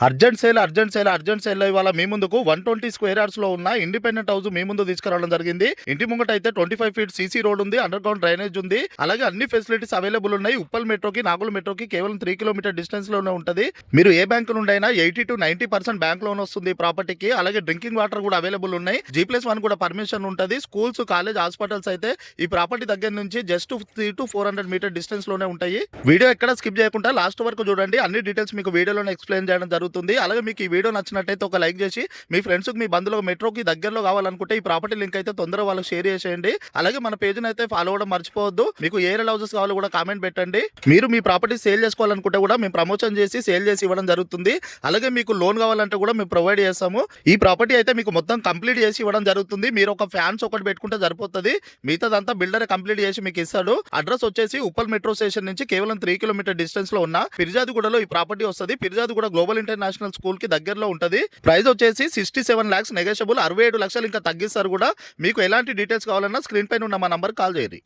Urgent sale ఇవాళ మీ ముందుకు 120 square yards లో ఉన్న ఇండిపెండెంట్ హౌస్ మీ ముందు తీసుకురావడం జరిగింది. ఇంటి ముంగట అయితే 25 ఫీట్ సీసీ రోడ్ ఉంది, అండర్ గ్రౌండ్ డ్రైనేజ్ ఉంది, అలాగే అన్ని ఫెసిలిటీస్ అవైలబుల్ ఉన్నాయి. ఉప్పల్ మెట్రోకి నాగుల్ మెట్రోకి కేవలం 3 కిలోమీటర్ డిస్టెన్స్ లోనే ఉంటది. మీరు ఏ బ్యాంక్ నుండి అయినా 80 to 90% బ్యాంక్ లోన్ వస్తుంది ఈ ప్రాపర్టీకి. అలాగే డ్రింకింగ్ వాటర్ కూడా అవైలబుల్ ఉన్నాయి. G+1 కూడా పర్మిషన్ ఉంటది. స్కూల్స్, కాలేజ్, హాస్పిటల్స్ అయితే ఈ ప్రాపర్టీ దగ్గర నుంచి జస్ట్ 3 to 400 మీటర్ డిస్టెన్స్ లోనే ఉంటాయి. వీడియో ఎక్కడ స్కిప్ చేయకుండా లాస్ట్ వరకు చూడండి. అన్ని డీటెయిల్స్ మీకు వీడియోలోనే ఎక్స్ప్లెయిన్ చేయడం జరుగుతుంది. అలాగే మీకు ఈ వీడియో నచ్చినట్టయితే ఒక లైక్ చేసి మీ ఫ్రెండ్స్ మీ బంధువులకు మెట్రోకి దగ్గరలో కావాలనుకుంటే ఈ ప్రాపర్టీ లింక్ అయితే తొందరగా వాళ్ళకి షేర్ చేసేయండి. అలాగే మన పేజ్ అయితే ఫాలో అవ్వడం మర్చిపోవద్దు. మీకు ఏ హౌసెస్ కావాలో కూడా కామెంట్ పెట్టండి. మీరు మీ ప్రాపర్టీ సేల్ చేసుకోవాలనుకుంటే కూడా మేము ప్రమోషన్ చేసి సేల్ చేసి ఇవ్వడం జరుగుతుంది. అలాగే మీకు లోన్ కావాలంటే కూడా మేము ప్రొవైడ్ చేస్తాము. ఈ ప్రాపర్టీ అయితే మీకు మొత్తం కంప్లీట్ చేసి ఇవ్వడం జరుగుతుంది. మీరు ఒక ఫ్యాన్స్ ఒకటి పెట్టుకుంటే సరిపోతుంది. మిగతాదంతా బిల్డర్ కంప్లీట్ చేసి మీకు ఇస్తాడు. అడ్రస్ వచ్చేసి ఉప్పల్ మెట్రో స్టేషన్ నుంచి కేవలం 3 కిలోమీటర్ డిస్టెన్స్ లో ఉన్న ఫిర్జాదిగూడలో ఈ ప్రాపర్టీ వస్తుంది. ఫిర్జాదిగూడ గ్లోబల్ ఇంటర్నేషనల్ స్కూల్ కి దగ్గరలో ఉంటది. ప్రైస్ వచ్చేసి 67 lakhs నెగోషియబుల్. 67 లక్షలు ఇంకా తగ్గిస్తారు కూడా. మీకు ఎలాంటి డీటెయిల్స్ కావాలన్నా స్క్రీన్ పైన ఉన్న మా నంబర్ కాల్ చేయండి.